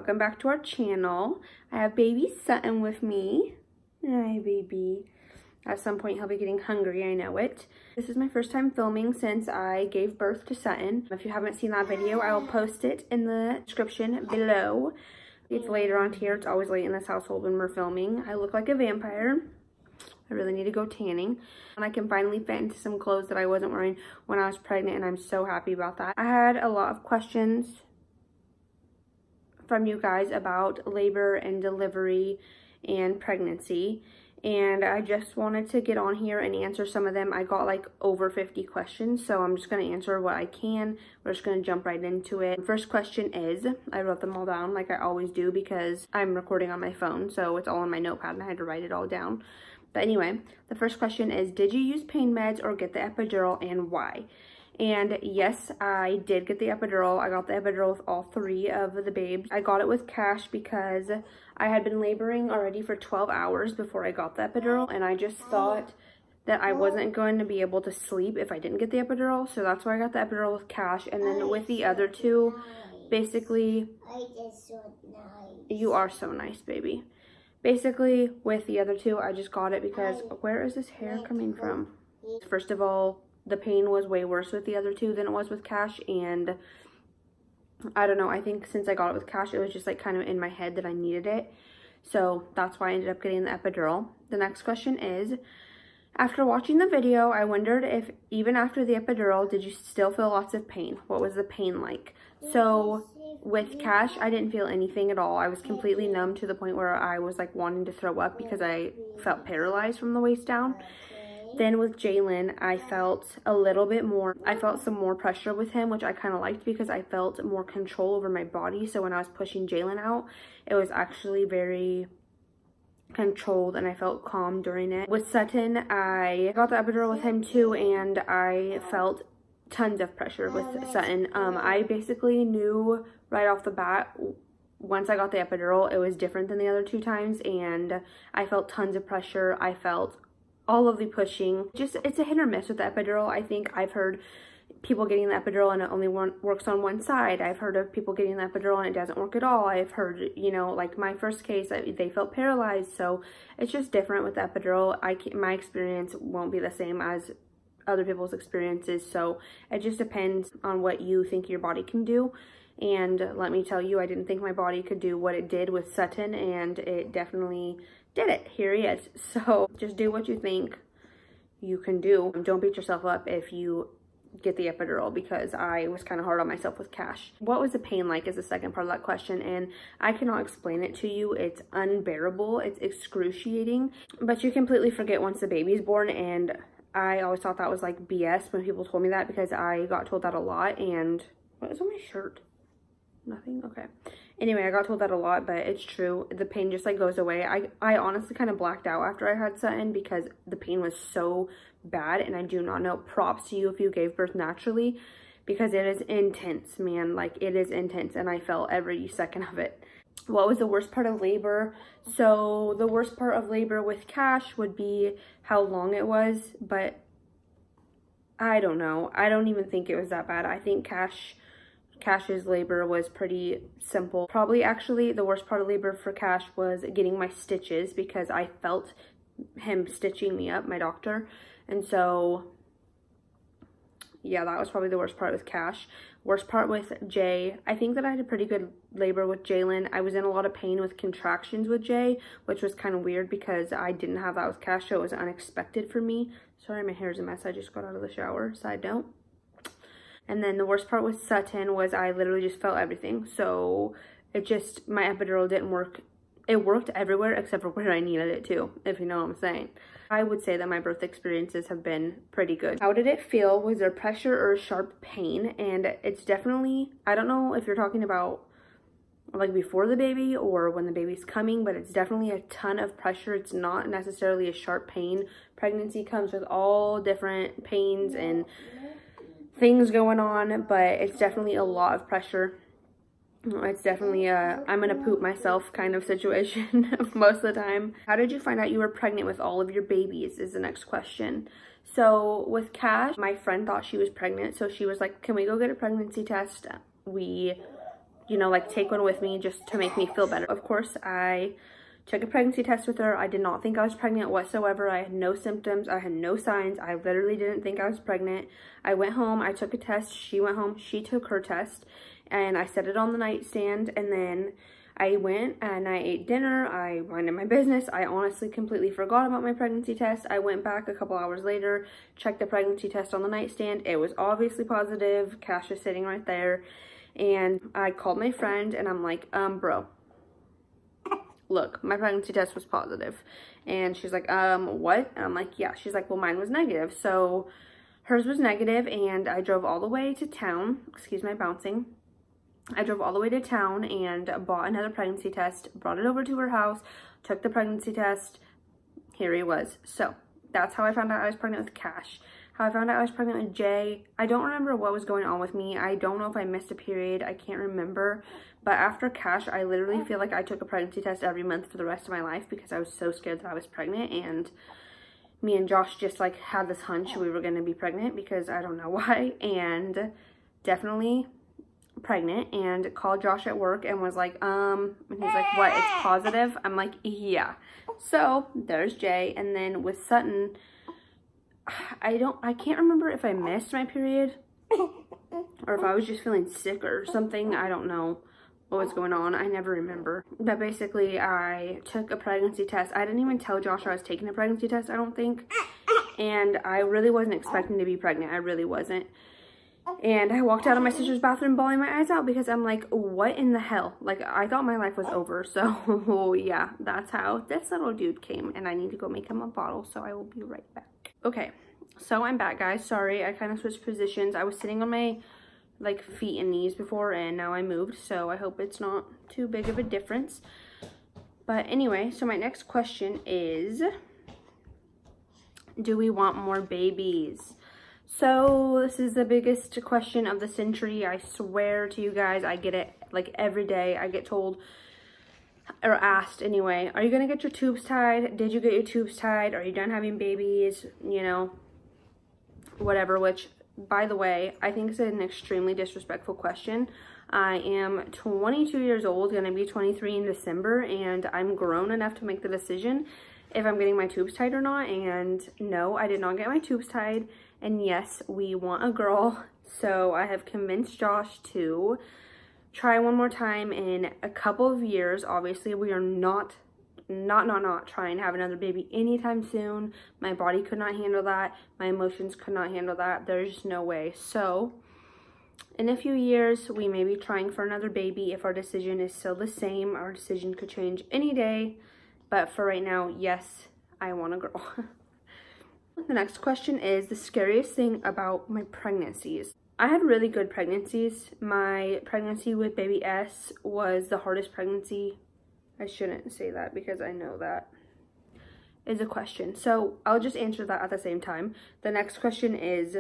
welcome back to our channel. I have baby Sutton with me. Hi, baby. At some point he'll be getting hungry, I know it. This is my first time filming since I gave birth to Sutton. If you haven't seen that video, I will post it in the description below. It's later on here. It's always late in this household when we're filming. I look like a vampire. I really need to go tanning. And I can finally fit into some clothes that I wasn't wearing when I was pregnant, and I'm so happy about that. I had a lot of questions from you guys about labor and delivery and pregnancy, and I just wanted to get on here and answer some of them. I got like over 50 questions, so I'm just going to answer what I can. We're just going to jump right into it. First question is, I wrote them all down like I always do because I'm recording on my phone, so it's all on my notepad and I had to write it all down. But anyway, the first question is, did you use pain meds or get the epidural, and why? And yes, I did get the epidural. I got the epidural with all 3 of the babes. I got it with cash because I had been laboring already for 12 hours before I got the epidural, and I just thought that I wasn't going to be able to sleep if I didn't get the epidural, so that's why I got the epidural with cash. And then with the other 2, basically, you are so nice, baby. Basically, with the other 2, I just got it because, where is this hair coming from? First of all, the pain was way worse with the other 2 than it was with cash, and I don't know, I think since I got it with cash, it was just like kind of in my head that I needed it. So that's why I ended up getting the epidural. The next question is, after watching the video, I wondered if even after the epidural, did you still feel lots of pain? What was the pain like? So with cash, I didn't feel anything at all. I was completely numb to the point where I was like wanting to throw up because I felt paralyzed from the waist down. Then with Jalen, I felt a little bit more, I felt some more pressure with him, which I kind of liked because I felt more control over my body. So when I was pushing Jalen out, it was actually very controlled and I felt calm during it. With Sutton, I got the epidural with him too, and I felt tons of pressure with Sutton. I basically knew right off the bat, once I got the epidural, it was different than the other 2 times, and I felt tons of pressure. I felt all of the pushing. Just, it's a hit or miss with the epidural. I think I've heard people getting the epidural and it only works on one side. I've heard of people getting the epidural and it doesn't work at all. I've heard, you know, like my first case, they felt paralyzed. So it's just different with the epidural. My experience won't be the same as other people's experiences. So it just depends on what you think your body can do. And let me tell you, I didn't think my body could do what it did with Sutton, and it definitely did it. Here he is. So just do what you think you can do. Don't beat yourself up if you get the epidural, because I was kind of hard on myself with cash. What was the pain like is the second part of that question, and I cannot explain it to you. It's unbearable. It's excruciating, but you completely forget once the baby's born, and I always thought that was like BS when people told me that, because I got told that a lot. And what is on my shirt? Nothing? Okay. Anyway, I got told that a lot, but it's true. The pain just like goes away. I honestly kind of blacked out after I had Sutton because the pain was so bad, and I do not know. Props to you if you gave birth naturally, because it is intense, man. Like, it is intense, and I felt every second of it. What was the worst part of labor? So the worst part of labor with cash would be how long it was, but I don't know. I don't even think it was that bad. I think Cash's labor was pretty simple. Probably actually the worst part of labor for Cash was getting my stitches, because I felt him stitching me up, my doctor. And so yeah, that was probably the worst part with Cash. Worst part with Jay, I think that I had a pretty good labor with Jalen. I was in a lot of pain with contractions with Jay, which was kind of weird because I didn't have that with Cash, so it was unexpected for me. Sorry, my hair's a mess. I just got out of the shower, side note. And then the worst part with Sutton was I literally just felt everything. So it just, my epidural didn't work. It worked everywhere except for where I needed it to, if you know what I'm saying. I would say that my birth experiences have been pretty good. How did it feel? Was there pressure or sharp pain? And it's definitely, I don't know if you're talking about like before the baby or when the baby's coming, but it's definitely a ton of pressure. It's not necessarily a sharp pain. Pregnancy comes with all different pains and things going on, but it's definitely a lot of pressure. It's definitely a I'm gonna poop myself kind of situation most of the time. How did you find out you were pregnant with all of your babies is the next question. So with Cash, my friend thought she was pregnant, so she was like, can we go get a pregnancy test? We you know, like take one with me just to make me feel better. Of course, I took a pregnancy test with her. I did not think I was pregnant whatsoever. I had no symptoms. I had no signs. I literally didn't think I was pregnant. I went home. I took a test. She went home. She took her test. And I set it on the nightstand. And then I went and I ate dinner. I minded my business. I honestly completely forgot about my pregnancy test. I went back a couple hours later, checked the pregnancy test on the nightstand. It was obviously positive. Cash is sitting right there. And I called my friend and I'm like, bro, look, my pregnancy test was positive. And she's like, what? And I'm like, yeah. She's like, well, mine was negative. So hers was negative, and I drove all the way to town. Excuse my bouncing. I drove all the way to town and bought another pregnancy test, brought it over to her house, took the pregnancy test. Here he was. So that's how I found out I was pregnant with Cash. How I found out I was pregnant with Jay. I don't remember what was going on with me. I don't know if I missed a period. I can't remember. But after Cash, I literally feel like I took a pregnancy test every month for the rest of my life because I was so scared that I was pregnant. And me and Josh just like had this hunch we were going to be pregnant because I don't know why. And definitely pregnant, and called Josh at work and was like, and he's like, what, it's positive? I'm like, yeah. So there's Jay. And then with Sutton, I can't remember if I missed my period or if I was just feeling sick or something. I don't know what was going on. I never remember. But basically, I took a pregnancy test. I didn't even tell Josh I was taking a pregnancy test, I don't think. And I really wasn't expecting to be pregnant. I really wasn't. And I walked out of my sister's bathroom bawling my eyes out because I'm like, what in the hell? Like, I thought my life was over. So, yeah, that's how this little dude came. And I need to go make him a bottle, so I will be right back. Okay, so I'm back, guys. Sorry, I kind of switched positions. I was sitting on my, like, feet and knees before, and now I moved. So I hope it's not too big of a difference. But anyway, so my next question is, do we want more babies? So this is the biggest question of the century. I swear to you guys, I get it like every day. I get told or asked anyway, are you gonna get your tubes tied? Did you get your tubes tied? Are you done having babies? You know, whatever, which, by the way, I think is an extremely disrespectful question. I am 22 years old, gonna be 23 in December, and I'm grown enough to make the decision if I'm getting my tubes tied or not. And no, I did not get my tubes tied. And yes, we want a girl. So I have convinced Josh to try one more time in a couple of years. Obviously, we are not trying to have another baby anytime soon. My body could not handle that. My emotions could not handle that. There's just no way. So in a few years, we may be trying for another baby. If our decision is still the same, our decision could change any day. But for right now, yes, I want a girl. The next question is the scariest thing about my pregnancies. I had really good pregnancies. My pregnancy with baby S was the hardest pregnancy. I shouldn't say that because I know that is a question. So I'll just answer that at the same time. The next question is,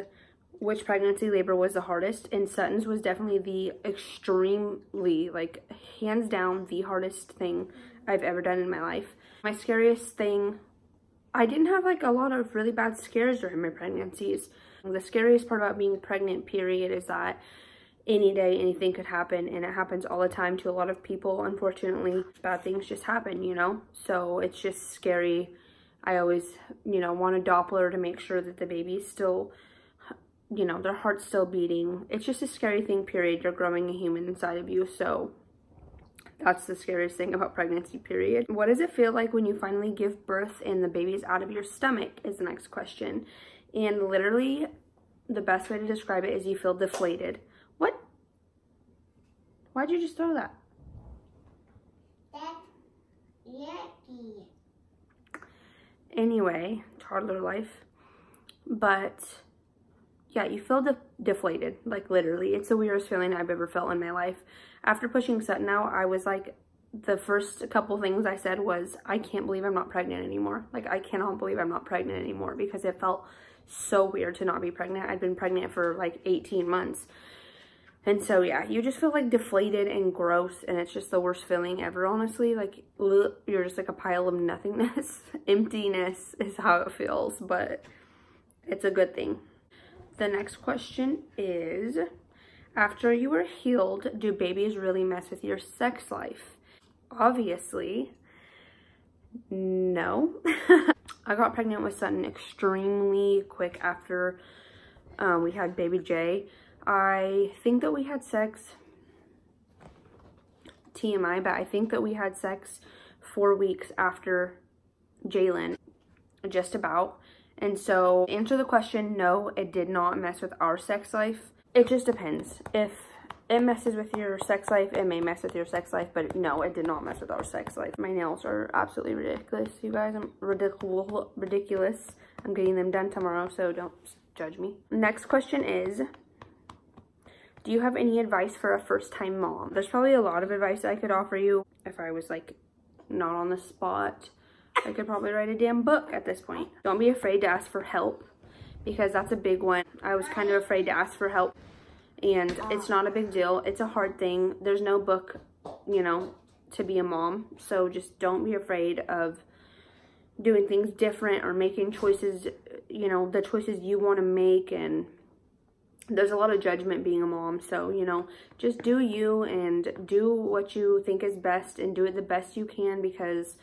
which pregnancy labor was the hardest? And Sutton's was definitely the extremely, like, hands down, the hardest thing I've ever done in my life. My scariest thing, I didn't have like a lot of really bad scares during my pregnancies. The scariest part about being pregnant, period, is that any day anything could happen, and it happens all the time to a lot of people. Unfortunately, bad things just happen, you know? So it's just scary. I always, you know, want a Doppler to make sure that the baby's still, you know, their heart's still beating. It's just a scary thing, period. You're growing a human inside of you, so that's the scariest thing about pregnancy, period. What does it feel like when you finally give birth and the baby's out of your stomach is the next question. And literally, the best way to describe it is you feel deflated. What? Why'd you just throw that? That's yucky. Anyway, toddler life. But yeah, you feel deflated, like literally. It's the weirdest feeling I've ever felt in my life. After pushing Sutton out, I was like, the first couple things I said was, I can't believe I'm not pregnant anymore. Like, I cannot believe I'm not pregnant anymore, because it felt so weird to not be pregnant. I'd been pregnant for like 18 months. And so, yeah, you just feel like deflated and gross, and it's just the worst feeling ever, honestly. Like, you're just like a pile of nothingness. Emptiness is how it feels, but it's a good thing. The next question is, After you are healed, do babies really mess with your sex life? Obviously, no. I got pregnant with Sutton extremely quick after we had baby Jay. I think that we had sex, TMI, but I think that we had sex 4 weeks after Jalen, just about. And so, to answer the question, no, it did not mess with our sex life. It just depends. If it messes with your sex life, it may mess with your sex life, but no, it did not mess with our sex life. My nails are absolutely ridiculous, you guys. I'm ridiculous. I'm getting them done tomorrow, so don't judge me. Next question is, do you have any advice for a first-time mom? There's probably a lot of advice I could offer you. If I was like not on the spot, I could probably write a damn book at this point. Don't be afraid to ask for help, because that's a big one. I was kind of afraid to ask for help, and it's not a big deal. It's a hard thing. There's no book, you know, to be a mom. So just don't be afraid of doing things different or making choices, you know, the choices you want to make. And there's a lot of judgment being a mom. So, you know, just do you and do what you think is best and do it the best you can, because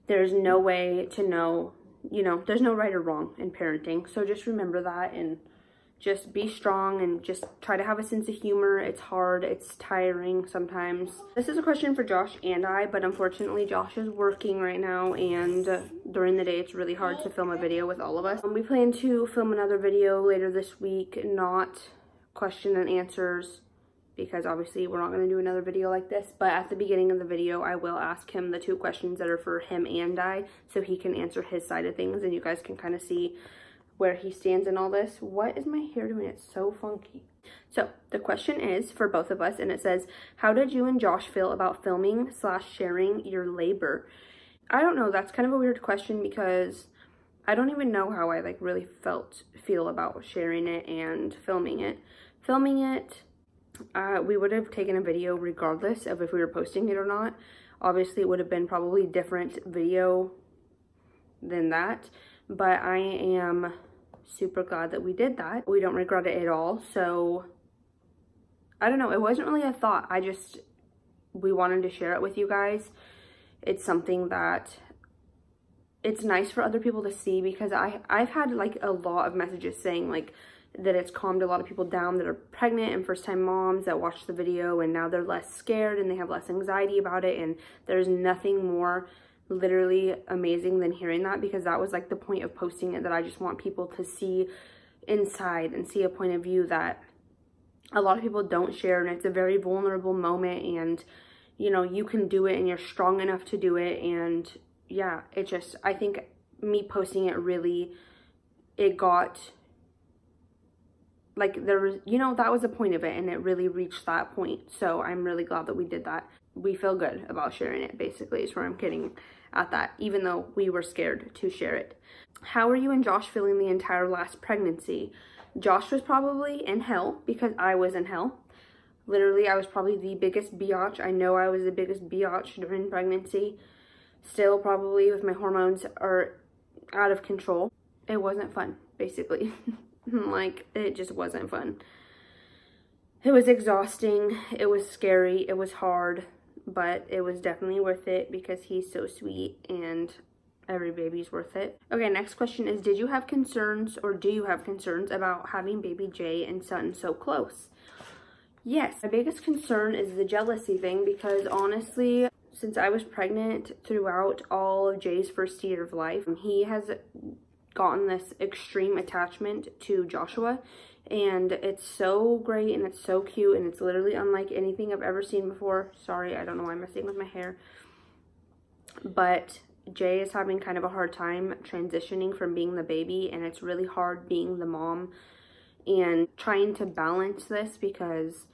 there's no way to know, you know, there's no right or wrong in parenting. So just remember that, and just be strong and just try to have a sense of humor. It's hard, it's tiring sometimes. This is a question for Josh and I, but unfortunately Josh is working right now, and during the day it's really hard to film a video with all of us. We plan to film another video later this week, not question and answers, because obviously we're not going to do another video like this. But at the beginning of the video, I will ask him the 2 questions that are for him and I, so he can answer his side of things, and you guys can kind of see where he stands in all this. What is my hair doing? It's so funky. So the question is for both of us, and it says, how did you and Josh feel about filming / sharing your labor? I don't know. That's kind of a weird question, because I don't even know how I like really feel about sharing it and filming it. Filming it, we would have taken a video regardless of if we were posting it or not. Obviously, it would have been probably different video than that, but I am super glad that we did that. We don't regret it at all. So I don't know, it wasn't really a thought. We wanted to share it with you guys. It's something that it's nice for other people to see, because I've had like a lot of messages saying like that it's calmed a lot of people down that are pregnant and first-time moms that watch the video, and now they're less scared and they have less anxiety about it. And there's nothing more literally amazing than hearing that, because that was like the point of posting it, that I just want people to see inside and see a point of view that a lot of people don't share. And it's a very vulnerable moment, and you know, you can do it and you're strong enough to do it. And yeah, it just, I think me posting it really, it got like, there was, you know, that was the point of it, and it really reached that point. So I'm really glad that we did that. We feel good about sharing it, basically, is where I'm getting at that, even though we were scared to share it. How are you and Josh feeling the entire last pregnancy? Josh was probably in hell, because I was in hell. Literally, I was probably the biggest biatch. I know I was the biggest biatch during pregnancy. Still, probably, with my hormones are out of control. It wasn't fun, basically. Like, it just wasn't fun. It was exhausting. It was scary. It was hard. But it was definitely worth it, because he's so sweet and every baby's worth it. Okay, next question is, did you have concerns, or do you have concerns about having baby Jay and Sutton so close? Yes, my biggest concern is the jealousy thing, because honestly, since I was pregnant throughout all of Jay's first year of life, he has gotten this extreme attachment to Joshua, and it's so great and it's so cute, and it's literally unlike anything I've ever seen before. Sorry, I don't know why I'm messing with my hair, but Jay is having kind of a hard time transitioning from being the baby, and it's really hard being the mom and trying to balance this, because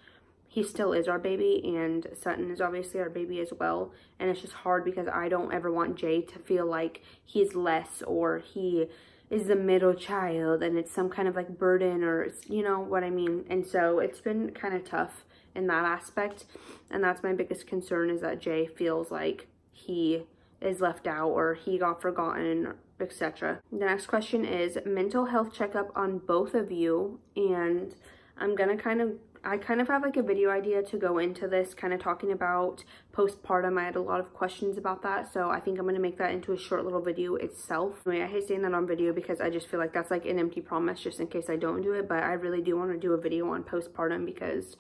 he still is our baby and Sutton is obviously our baby as well. And it's just hard, because I don't ever want Jay to feel like he's less, or he is the middle child and it's some kind of like burden, or you know what I mean. And so it's been kind of tough in that aspect, and that's my biggest concern, is that Jay feels like he is left out or he got forgotten, etc. The next question is mental health checkup on both of you, and I'm gonna kind of I kind of have like a video idea to go into this, kind of talking about postpartum. I had a lot of questions about that, so I think I'm going to make that into a short little video itself. I mean, I hate saying that on video because I just feel like that's like an empty promise just in case I don't do it, but I really do want to do a video on postpartum because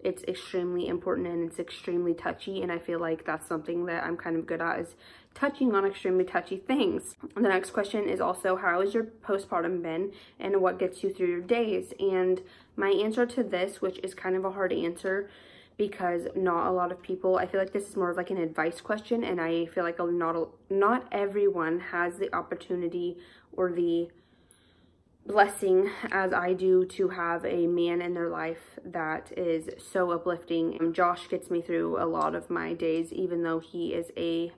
it's extremely important and it's extremely touchy, and I feel like that's something that I'm kind of good at, is touching on extremely touchy things. The next question is also, how has your postpartum been and what gets you through your days? And my answer to this, which is kind of a hard answer because not a lot of people, I feel like this is more of like an advice question, and I feel like not everyone has the opportunity or the blessing as I do to have a man in their life that is so uplifting. And Josh gets me through a lot of my days, even though he is a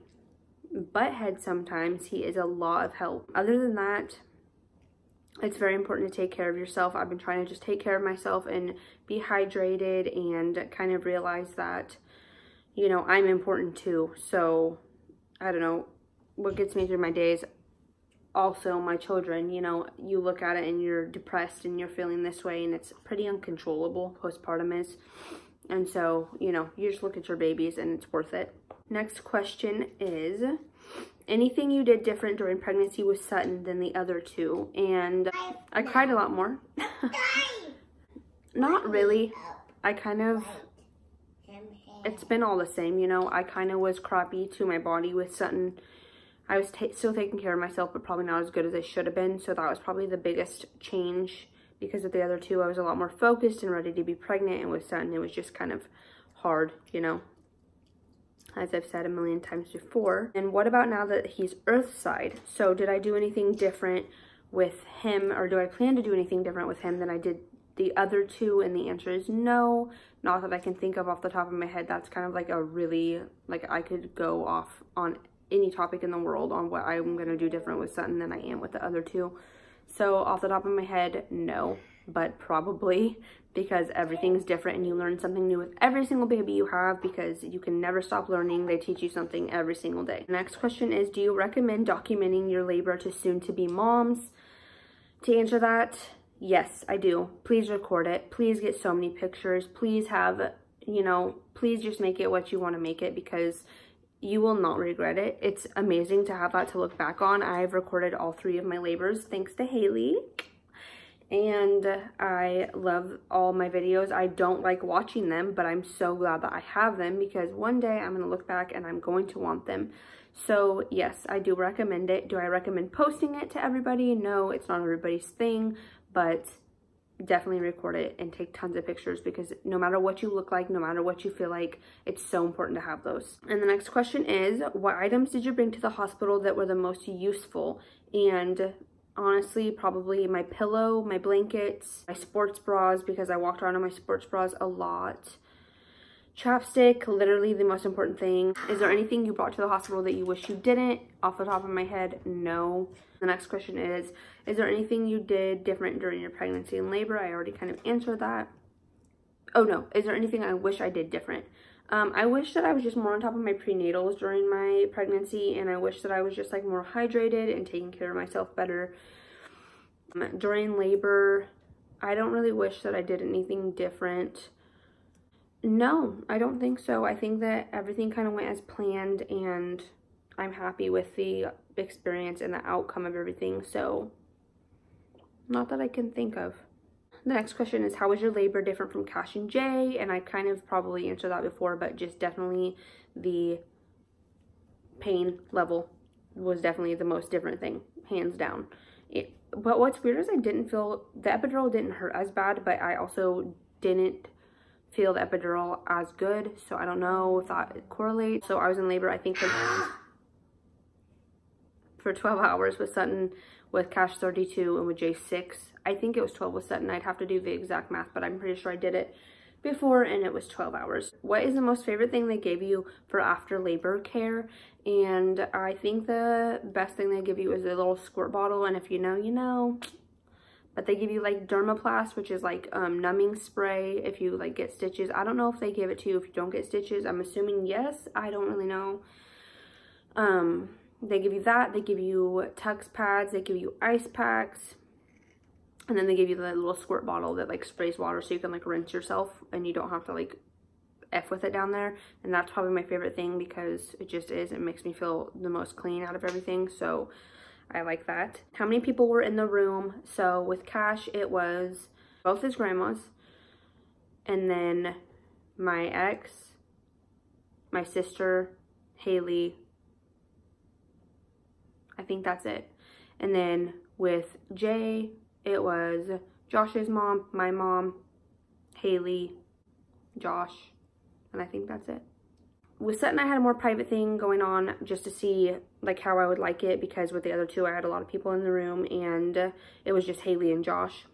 butthead sometimes. He is a lot of help. Other than that, it's very important to take care of yourself. I've been trying to just take care of myself and be hydrated and kind of realize that, you know, I'm important too. So I don't know what gets me through my days. Also, my children, you know, you look at it and you're depressed and you're feeling this way, and it's pretty uncontrollable, postpartum is. And so, you know, you just look at your babies and it's worth it. Next question is, anything you did different during pregnancy with Sutton than the other two? And I cried a lot more. Not really. I kind of, it's been all the same, you know. I kind of was crappy to my body with Sutton. I was still taking care of myself, but probably not as good as I should have been. So that was probably the biggest change, because with the other two, I was a lot more focused and ready to be pregnant. And with Sutton, it was just kind of hard, you know, as I've said a million times before. And what about now that he's Earthside? So did I do anything different with him, or do I plan to do anything different with him than I did the other two? And the answer is no. Not that I can think of off the top of my head. That's kind of like a really, like, I could go off on any topic in the world on what I'm going to do different with Sutton than I am with the other two. So off the top of my head, no, but probably, because everything's different and you learn something new with every single baby you have, because you can never stop learning. They teach you something every single day. The next question is, do you recommend documenting your labor to soon-to-be moms? To answer that, yes, I do. Please record it. Please get so many pictures. Please have, you know, please just make it what you want to make it, because you will not regret it. It's amazing to have that to look back on. I've recorded all 3 of my labors thanks to Haley, and I love all my videos. I don't like watching them, but I'm so glad that I have them, because one day I'm going to look back and I'm going to want them. So yes, I do recommend it. Do I recommend posting it to everybody? No, it's not everybody's thing, but definitely record it and take tons of pictures, because no matter what you look like, no matter what you feel like, it's so important to have those. And the next question is, what items did you bring to the hospital that were the most useful? And honestly, probably my pillow, my blankets, my sports bras, because I walked around in my sports bras a lot. Chapstick, literally the most important thing. Is there anything you brought to the hospital that you wish you didn't? Off the top of my head, no. The next question is there anything you did different during your pregnancy and labor? I already kind of answered that. Oh no, is there anything I wish I did different? I wish that I was just more on top of my prenatals during my pregnancy, and I wish that I was just like more hydrated and taking care of myself better. During labor, I don't really wish that I did anything different. No, I don't think so. I think that everything kind of went as planned, and I'm happy with the experience and the outcome of everything. So, not that I can think of. The next question is, how was your labor different from Cash and Jay? And I kind of probably answered that before, but just definitely the pain level was definitely the most different thing, hands down. But what's weird is I didn't feel, the epidural didn't hurt as bad, but I also didn't feel the epidural as good. So I don't know if that correlates. So I was in labor, I think, for 12 hours with Sutton, with Cash 32, and with Jay 6. I think it was 12 with Sutton. I'd have to do the exact math, but I'm pretty sure I did it before, and it was 12 hours. What is the most favorite thing they gave you for after labor care? And I think the best thing they give you is a little squirt bottle, and if you know, you know. But they give you like Dermaplast, which is like numbing spray if you like get stitches. I don't know if they give it to you if you don't get stitches. I'm assuming yes. I don't really know. They give you that. They give you Tux pads. They give you ice packs. And then they give you the little squirt bottle that like sprays water so you can like rinse yourself and you don't have to like F with it down there. And that's probably my favorite thing because it just is. It makes me feel the most clean out of everything. So I like that. How many people were in the room? So with Cash, it was both his grandmas, and then my ex, my sister, Haley. I think that's it. And then with Jay, it was Josh's mom, my mom, Haley, Josh, and I think that's it. With Sutton, I had a more private thing going on just to see like how I would like it, because with the other two I had a lot of people in the room and it was just Haley and Josh.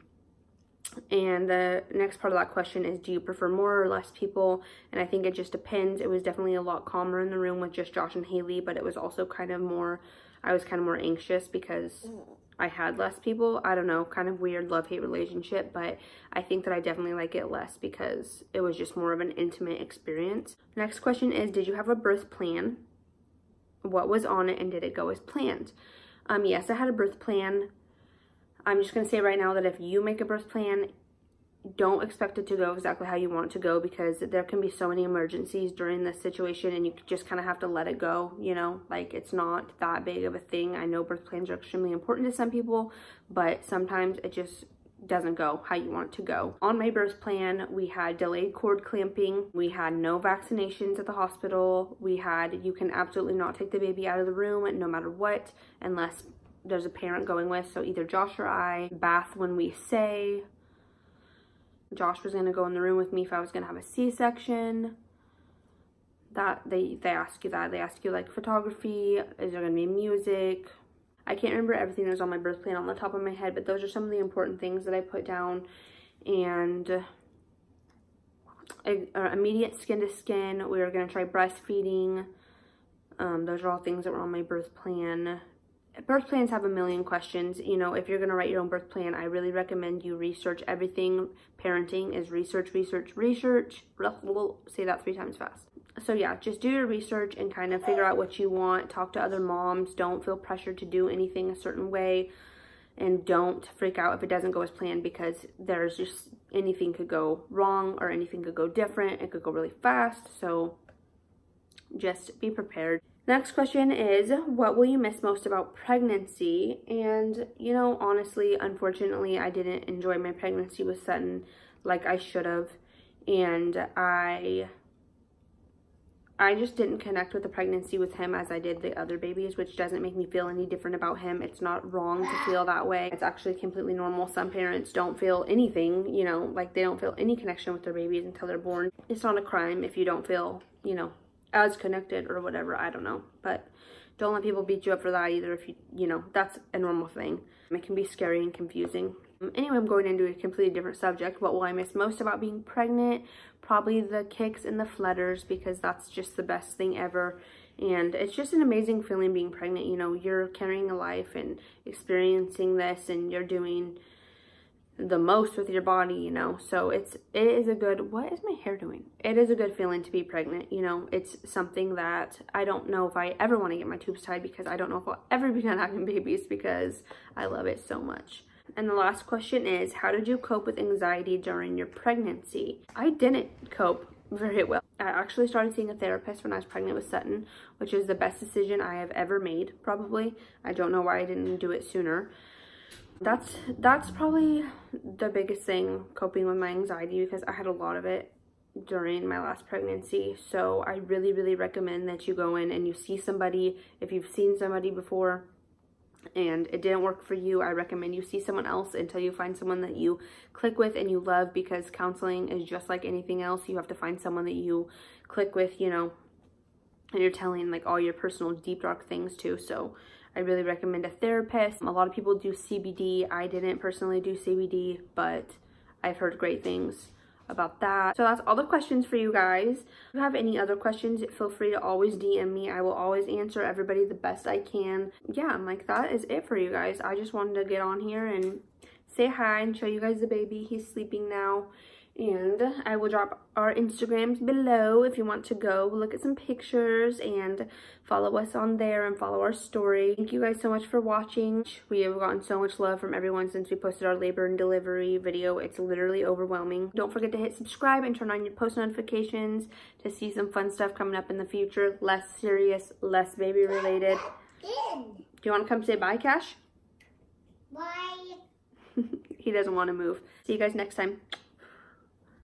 And the next part of that question is, do you prefer more or less people? And I think it just depends. It was definitely a lot calmer in the room with just Josh and Haley, but it was also kind of more, I was kind of more anxious because I had less people. I don't know, kind of weird love-hate relationship, but I think that I definitely like it less because it was just more of an intimate experience. Next question is, did you have a birth plan? What was on it and did it go as planned? Yes, I had a birth plan. I'm just going to say right now that if you make a birth plan, don't expect it to go exactly how you want it to go, because there can be so many emergencies during this situation and you just kind of have to let it go, you know, like it's not that big of a thing. I know birth plans are extremely important to some people, but sometimes it just doesn't go how you want it to go. On my birth plan, we had delayed cord clamping, we had no vaccinations at the hospital, we had, you can absolutely not take the baby out of the room no matter what, unless there's a parent going with, so either Josh or I. Bath when we say. Josh was gonna go in the room with me if I was gonna have a C-section. That they ask you that. They ask you like photography, is there gonna be music? I can't remember everything that was on my birth plan on the top of my head, but those are some of the important things that I put down. And immediate skin to skin, we were gonna try breastfeeding. Those are all things that were on my birth plan. Birth plans have a million questions. You know, if you're going to write your own birth plan, I really recommend you research everything. Parenting is research, research, research. Say that 3 times fast. So yeah, just do your research and kind of figure out what you want. Talk to other moms. Don't feel pressured to do anything a certain way. And don't freak out if it doesn't go as planned, because there's just anything could go wrong or anything could go different. It could go really fast. So just be prepared. Next question is, what will you miss most about pregnancy? And, you know, honestly, unfortunately, I didn't enjoy my pregnancy with Sutton like I should have. And I just didn't connect with the pregnancy with him as I did the other babies, which doesn't make me feel any different about him. It's not wrong to feel that way. It's actually completely normal. Some parents don't feel anything, you know, like they don't feel any connection with their babies until they're born. It's not a crime if you don't feel, you know, as connected or whatever, I don't know, but don't let people beat you up for that either. If you know, that's a normal thing. It can be scary and confusing. Anyway, I'm going into a completely different subject. What will I miss most about being pregnant? Probably the kicks and the flutters, because that's just the best thing ever. And it's just an amazing feeling being pregnant. You know, you're carrying a life and experiencing this, and you're doing the most with your body, you know. So it is a good, what is my hair doing? It is a good feeling to be pregnant, you know. It's something that I don't know if I ever want to get my tubes tied, because I don't know if I'll ever be done having babies, because I love it so much. And the last question is, how did you cope with anxiety during your pregnancy? I didn't cope very well. I actually started seeing a therapist when I was pregnant with Sutton, which is the best decision I have ever made, probably. I don't know why I didn't do it sooner. That's probably the biggest thing, coping with my anxiety, because I had a lot of it during my last pregnancy. So I really, really recommend that you go in and you see somebody. If you've seen somebody before and it didn't work for you, I recommend you see someone else until you find someone that you click with and you love, because counseling is just like anything else. You have to find someone that you click with, you know, and you're telling like all your personal deep dark things too. So I really recommend a therapist. A lot of people do CBD. I didn't personally do CBD, but I've heard great things about that. So that's all the questions for you guys. If you have any other questions, feel free to always DM me. I will always answer everybody the best I can. Yeah, and like that is it for you guys. I just wanted to get on here and say hi and show you guys the baby. He's sleeping now. And I will drop our Instagrams below if you want to go look at some pictures and follow us on there and follow our story. Thank you guys so much for watching. We have gotten so much love from everyone since we posted our labor and delivery video. It's literally overwhelming. Don't forget to hit subscribe and turn on your post notifications to see some fun stuff coming up in the future. Less serious, less baby related. Do you want to come say bye, Cash? Bye. He doesn't want to move. See you guys next time.